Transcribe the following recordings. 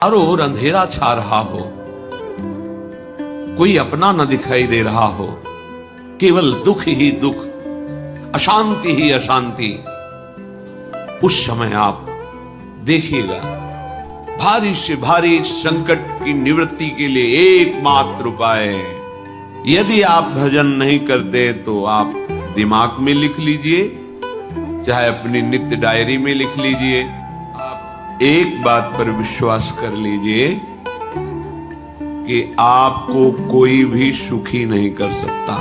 चारों ओर अंधेरा छा रहा हो, कोई अपना न दिखाई दे रहा हो, केवल दुख ही दुख, अशांति ही अशांति, उस समय आप देखिएगा भारी से भारी संकट की निवृत्ति के लिए एकमात्र उपाय है। यदि आप भजन नहीं करते तो आप दिमाग में लिख लीजिए, चाहे अपनी नित्य डायरी में लिख लीजिए। आप एक बात पर विश्वास कर लीजिए कि आपको कोई भी सुखी नहीं कर सकता।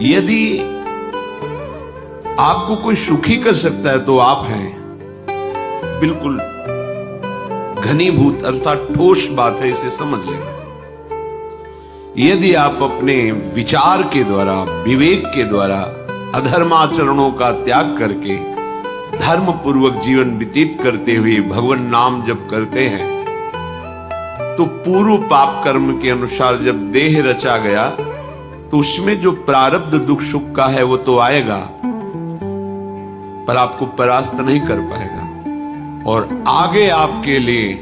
यदि आपको कोई सुखी कर सकता है तो आप हैं। बिल्कुल घनीभूत अर्थात ठोस बात है, इसे समझ लेना। यदि आप अपने विचार के द्वारा, विवेक के द्वारा अधर्माचरणों का त्याग करके धर्म पूर्वक जीवन व्यतीत करते हुए भगवान नाम जप करते हैं, तो पूर्व पाप कर्म के अनुसार जब देह रचा गया तो उसमें जो प्रारब्ध दुख सुख का है वो तो आएगा, पर आपको परास्त नहीं कर पाएगा। और आगे आपके लिए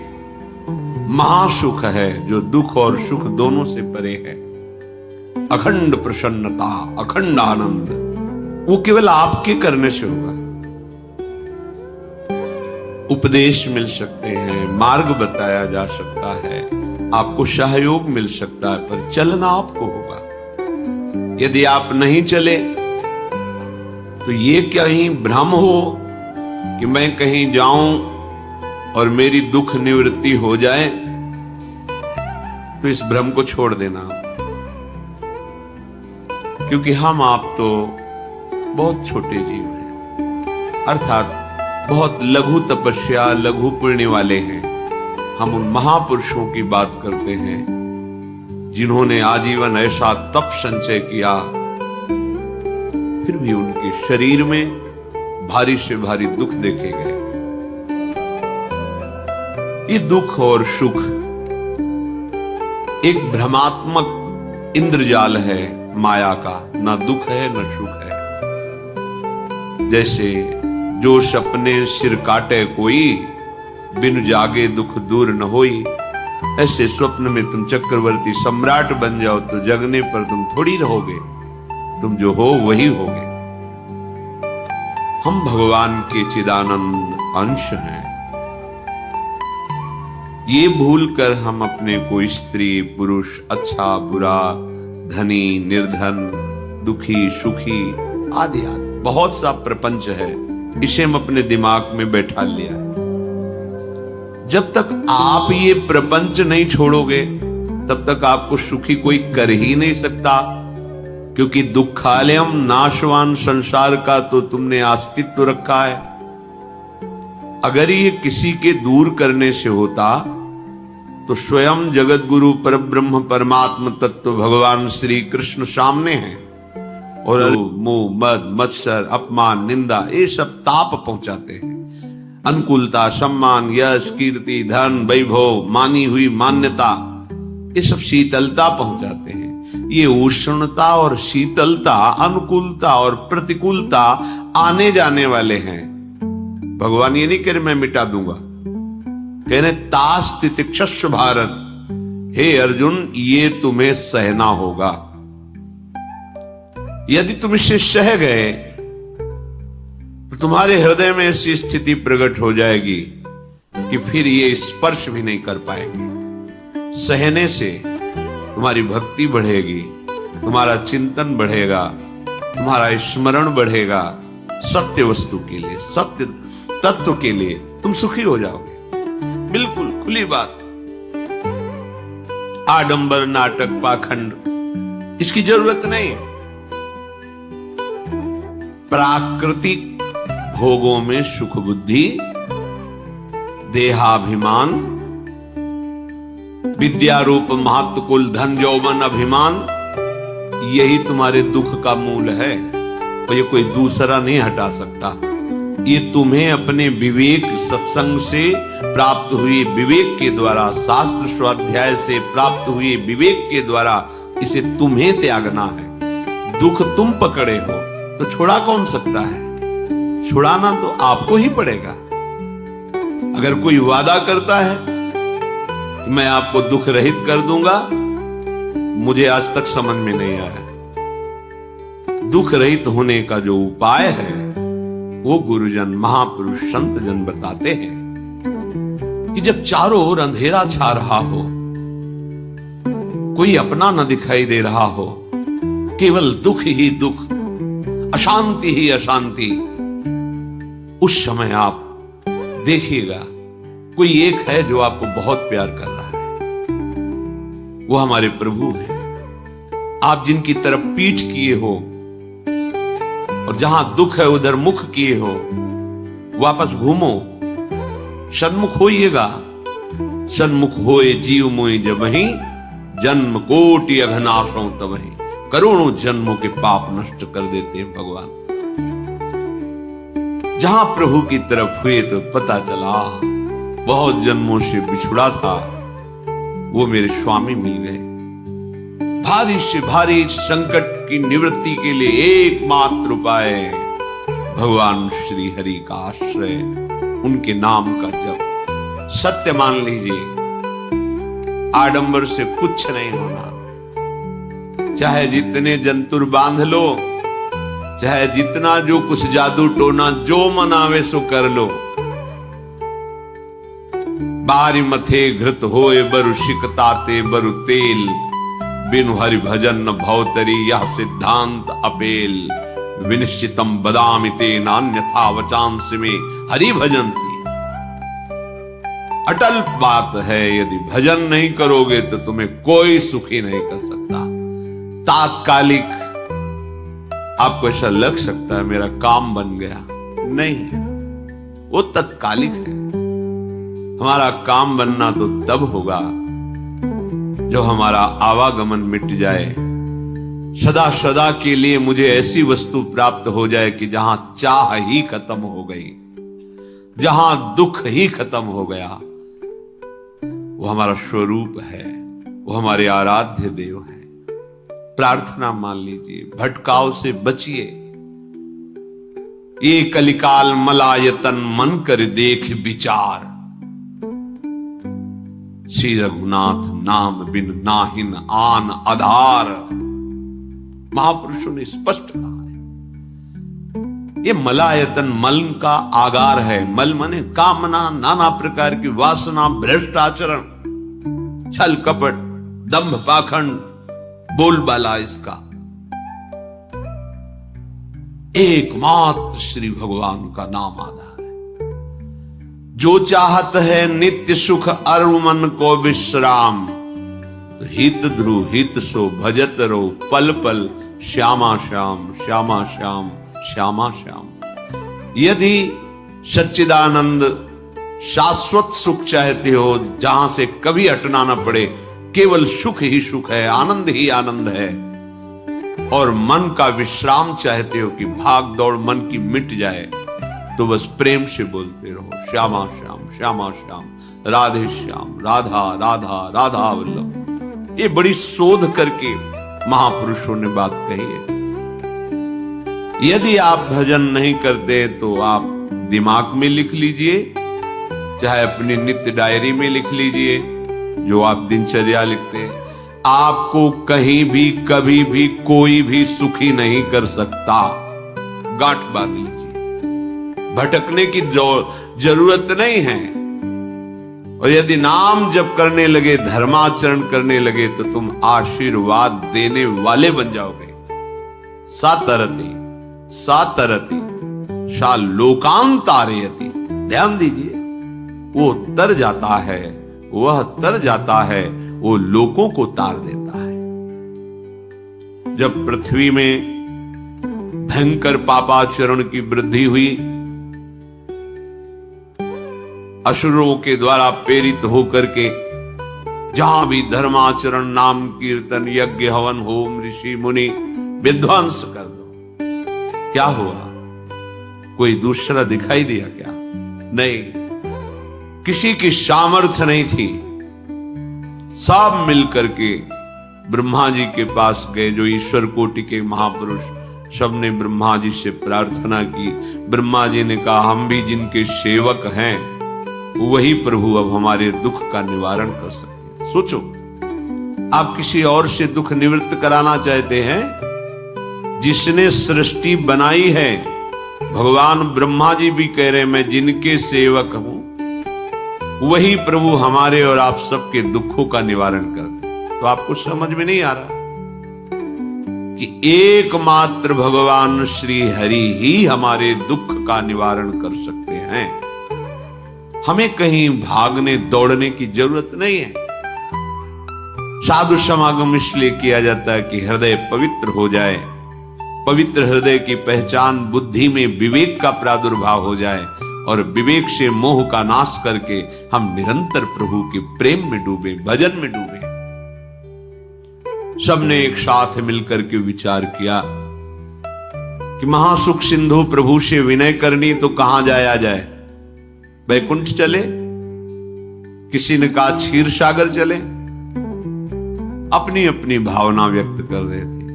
महासुख है जो दुख और सुख दोनों से परे है। अखंड प्रसन्नता, अखंड आनंद, वो केवल आपके करने से होगा। उपदेश मिल सकते हैं, मार्ग बताया जा सकता है, आपको सहयोग मिल सकता है, पर चलना आपको होगा। यदि आप नहीं चले तो ये कहीं भ्रम हो कि मैं कहीं जाऊं और मेरी दुख निवृत्ति हो जाए, तो इस भ्रम को छोड़ देना। क्योंकि हम आप तो बहुत छोटे जीव हैं, अर्थात बहुत लघु तपस्या, लघु पुण्य वाले हैं। हम उन महापुरुषों की बात करते हैं जिन्होंने आजीवन ऐसा तप संचय किया, फिर भी उनके शरीर में भारी से भारी दुख देखे गए। ये दुख और सुख एक भ्रमात्मक इंद्रजाल है माया का, ना दुख है न सुख है। जैसे जो सपने सिर काटे कोई, बिन जागे दुख दूर न होई। ऐसे स्वप्न में तुम चक्रवर्ती सम्राट बन जाओ तो जगने पर तुम थोड़ी रहोगे, तुम जो हो वही होगे। हम भगवान के चिदानंद अंश हैं। ये भूलकर हम अपने को स्त्री पुरुष, अच्छा बुरा, धनी निर्धन, दुखी सुखी आदि आदि बहुत सा प्रपंच है, इसे हम अपने दिमाग में बैठा लिया है। जब तक आप ये प्रपंच नहीं छोड़ोगे तब तक आपको सुखी कोई कर ही नहीं सकता, क्योंकि दुखालयम नाशवान संसार का तो तुमने अस्तित्व रखा है। अगर ये किसी के दूर करने से होता तो स्वयं जगत गुरु परब्रह्म परमात्म तत्व भगवान श्री कृष्ण सामने हैं, और मोह मद मत्सर अपमान निंदा ये सब ताप पहुंचाते हैं। अनुकूलता, सम्मान, यश, कीर्ति, धन, वैभव, मानी हुई मान्यता, ये सब शीतलता पहुंचाते हैं। ये उष्णता और शीतलता, अनुकूलता और प्रतिकूलता आने जाने वाले हैं। भगवान ये नहीं कह रहे मैं मिटा दूंगा, कह रहे तास्ति तितिक्षस्व भारत, हे अर्जुन ये तुम्हें सहना होगा। यदि तुम इसे सह गए तो तुम्हारे हृदय में ऐसी स्थिति प्रकट हो जाएगी कि फिर ये स्पर्श भी नहीं कर पाएंगे। सहने से तुम्हारी भक्ति बढ़ेगी, तुम्हारा चिंतन बढ़ेगा, तुम्हारा स्मरण बढ़ेगा। सत्य वस्तु के लिए, सत्य तत्व के लिए तुम सुखी हो जाओगे। बिल्कुल खुली बात। आडंबर, नाटक, पाखंड इसकी जरूरत नहीं है। प्राकृतिक भोगों में सुख बुद्धि, देहाभिमान, विद्या रूप महत्व कुल धन यौवन अभिमान, यही तुम्हारे दुख का मूल है, और ये कोई दूसरा नहीं हटा सकता। ये तुम्हें अपने विवेक सत्संग से प्राप्त हुए विवेक के द्वारा, शास्त्र स्वाध्याय से प्राप्त हुए विवेक के द्वारा इसे तुम्हें त्यागना है। दुख तुम पकड़े हो तो छुड़ा कौन सकता है? छुड़ाना तो आपको ही पड़ेगा। अगर कोई वादा करता है कि मैं आपको दुख रहित कर दूंगा, मुझे आज तक समझ में नहीं आया। दुख रहित होने का जो उपाय है वो गुरुजन, महापुरुष, संत जन बताते हैं कि जब चारों ओर अंधेरा छा रहा हो, कोई अपना न दिखाई दे रहा हो, केवल दुख ही दुख, अशांति ही अशांति, उस समय आप देखिएगा कोई एक है जो आपको बहुत प्यार कर रहा है। वो हमारे प्रभु हैं। आप जिनकी तरफ पीठ किए हो और जहां दुख है उधर मुख किए हो, वापस घूमो, सन्मुख होइएगा। सन्मुख होए जीव मोए जबहि, जन्म कोटि अघनाशों तबहि। करोड़ों जन्मों के पाप नष्ट कर देते हैं भगवान। जहां प्रभु की तरफ हुए तो पता चला बहुत जन्मों से बिछुड़ा था, वो मेरे स्वामी मिल गए। भारी से भारी संकट की निवृत्ति के लिए एकमात्र उपाय भगवान श्री हरि का आश्रय, उनके नाम का जप। सत्य मान लीजिए, आडंबर से कुछ नहीं होना। चाहे जितने जंतुर बांध लो, चाहे जितना जो कुछ जादू टोना जो मनावे सो कर लो, बारी मथे घृत होए बरु शिकताते बरु तेल, बिनु हरि भजन न भवतरी यह सिद्धांत अपेल। विनिश्चितम बदामि ते नान्यथा वचांसि में हरि भजन्ति। अटल बात है, यदि भजन नहीं करोगे तो तुम्हें कोई सुखी नहीं कर सकता। तात्कालिक आपको ऐसा लग सकता है मेरा काम बन गया, नहीं है, वो तत्कालिक है। हमारा काम बनना तो तब होगा जो हमारा आवागमन मिट जाए, सदा सदा के लिए मुझे ऐसी वस्तु प्राप्त हो जाए कि जहां चाह ही खत्म हो गई, जहां दुख ही खत्म हो गया। वो हमारा स्वरूप है, वो हमारे आराध्य देव हैं। प्रार्थना मान लीजिए, भटकाव से बचिए। ये कलिकाल मलायतन मन कर देख विचार, श्री रघुनाथ नाम बिन नाहिन आन आधार। महापुरुषों ने स्पष्ट कहा है। ये मलायतन मल का आगार है। मल माने कामना, नाना प्रकार की वासना, भ्रष्ट आचरण, छल कपट, दंभ पाखंड, बोलबाला, इसका एकमात्र श्री भगवान का नाम आधार। जो चाहत है नित्य सुख अरु मन को विश्राम, हित ध्रुव हित सो भजत रो पल पल श्यामा श्याम श्यामा श्याम श्यामा श्याम। यदि सच्चिदानंद शाश्वत सुख चाहते हो, जहां से कभी हटना ना पड़े, केवल सुख ही सुख है, आनंद ही आनंद है, और मन का विश्राम चाहते हो कि भाग दौड़ मन की मिट जाए, तो बस प्रेम से बोलते रहो श्यामा श्याम श्यामा श्याम, राधे श्याम, राधा राधा राधा वल्लभ। ये बड़ी शोध करके महापुरुषों ने बात कही है। यदि आप भजन नहीं करते तो आप दिमाग में लिख लीजिए, चाहे अपनी नित्य डायरी में लिख लीजिए, जो आप दिनचर्या लिखते हैं। आपको कहीं भी कभी भी कोई भी सुखी नहीं कर सकता। गांठ बांध लीजिए, भटकने की जरूरत नहीं है। और यदि नाम जप करने लगे, धर्माचरण करने लगे, तो तुम आशीर्वाद देने वाले बन जाओगे। सातरति सातरति सा लोकांतारयति। ध्यान दीजिए, वो तर जाता है, वह तर जाता है, वो लोकों को तार देता है। जब पृथ्वी में भयंकर पापाचरण की वृद्धि हुई, असुरों के द्वारा प्रेरित होकर के जहां भी धर्माचरण, नाम कीर्तन, यज्ञ, हवन, होम, ऋषि मुनि विध्वंस कर दो, क्या हुआ? कोई दूसरा दिखाई दिया क्या? नहीं, किसी की सामर्थ्य नहीं थी। सब मिलकर के ब्रह्मा जी के पास गए, जो ईश्वर कोटि के महापुरुष। सबने ब्रह्मा जी से प्रार्थना की। ब्रह्मा जी ने कहा, हम भी जिनके सेवक हैं, वही प्रभु अब हमारे दुख का निवारण कर सकते हैं। सोचो, आप किसी और से दुख निवृत्त कराना चाहते हैं, जिसने सृष्टि बनाई है, भगवान ब्रह्मा जी भी कह रहे मैं जिनके सेवक हूं, वही प्रभु हमारे और आप सबके दुखों का निवारण कर दे। तो आपको समझ में नहीं आ रहा कि एकमात्र भगवान श्री हरि ही हमारे दुख का निवारण कर सकते हैं। हमें कहीं भागने दौड़ने की जरूरत नहीं है। साधु समागम इसलिए किया जाता है कि हृदय पवित्र हो जाए, पवित्र हृदय की पहचान बुद्धि में विवेक का प्रादुर्भाव हो जाए, और विवेक से मोह का नाश करके हम निरंतर प्रभु के प्रेम में डूबे, भजन में डूबे। सबने एक साथ मिलकर के विचार किया कि महासुख सिंधु प्रभु से विनय करनी तो कहां जाया जाए, वैकुंठ चले, किसी ने कहा क्षीर सागर चले, अपनी अपनी भावना व्यक्त कर रहे थे।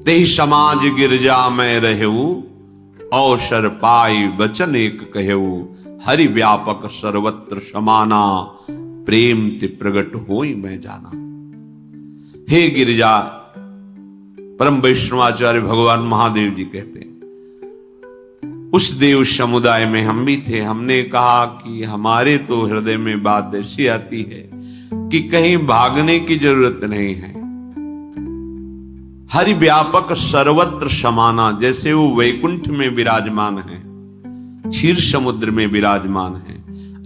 तेहि समाज गिरजा में रहू, अवसर पाई वचन एक कहू, हरि व्यापक सर्वत्र समाना, प्रेम ते प्रगट होई मैं जाना। हे गिरिजा, परम वैष्णवाचार्य भगवान महादेव जी कहते हैं, उस देव समुदाय में हम भी थे। हमने कहा कि हमारे तो हृदय में बात ऐसी आती है कि कहीं भागने की जरूरत नहीं है। हरि व्यापक सर्वत्र समाना, जैसे वो वैकुंठ में विराजमान है, क्षीर समुद्र में विराजमान है,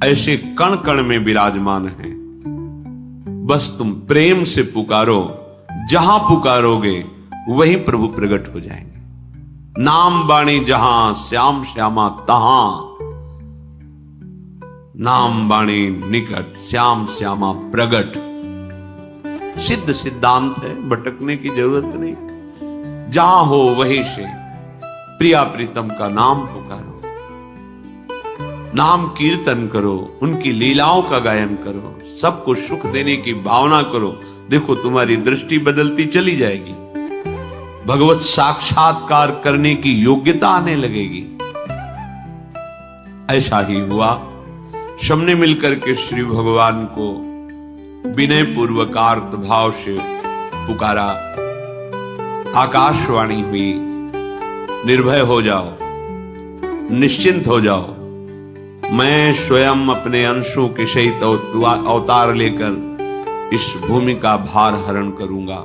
ऐसे कण कण में विराजमान है। बस तुम प्रेम से पुकारो, जहां पुकारोगे वहीं प्रभु प्रकट हो जाएंगे। नाम बाणी जहां, श्याम श्यामा तहां, नाम बाणी निकट, श्याम श्यामा प्रगट। सिद्ध सिद्धांत है, भटकने की जरूरत नहीं। जहां हो वहीं से प्रिया प्रीतम का नाम पुकारो, नाम कीर्तन करो, उनकी लीलाओं का गायन करो, सबको सुख देने की भावना करो। देखो तुम्हारी दृष्टि बदलती चली जाएगी, भगवत साक्षात्कार करने की योग्यता आने लगेगी। ऐसा ही हुआ। सबने मिलकर के श्री भगवान को विनय पूर्वक आर्त भाव से पुकारा। आकाशवाणी हुई, निर्भय हो जाओ, निश्चिंत हो जाओ, मैं स्वयं अपने अंशों के सहित अवतार लेकर इस भूमि का भार हरण करूंगा।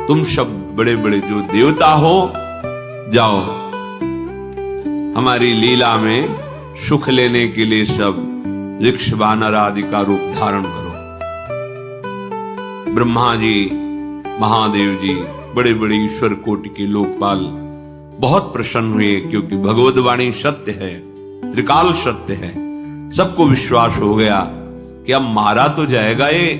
तुम सब बड़े बड़े जो देवता हो, जाओ हमारी लीला में सुख लेने के लिए सब वृक्ष वानर आदि का रूप धारण करो। ब्रह्मा जी, महादेव जी, बड़े बड़े ईश्वर कोटि के लोकपाल बहुत प्रसन्न हुए, क्योंकि भगवत वाणी सत्य है, त्रिकाल सत्य है। सबको विश्वास हो गया कि अब मारा तो जाएगा ये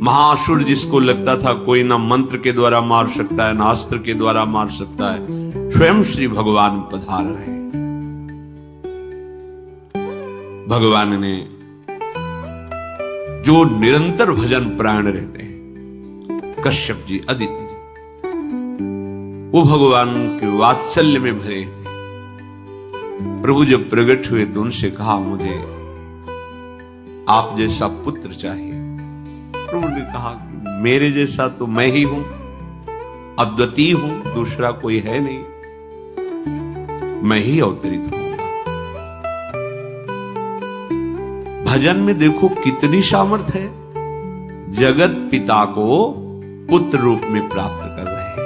महासुर, जिसको लगता था कोई ना मंत्र के द्वारा मार सकता है, ना अस्त्र के द्वारा मार सकता है। स्वयं श्री भगवान पधार रहे। भगवान ने जो निरंतर भजन प्राण रहते हैं, कश्यप जी, अदिति जी, वो भगवान के वात्सल्य में भरे थे। प्रभु जब प्रकट हुए तो उनसे कहा, मुझे आप जैसा पुत्र चाहिए। प्रभु ने कहा कि मेरे जैसा तो मैं ही हूं, अद्वितीय हूं, दूसरा कोई है नहीं, मैं ही अवतरित हूंगा। भजन में देखो कितनी सामर्थ्य है। जगत पिता को पुत्र रूप में प्राप्त कर रहे हैं।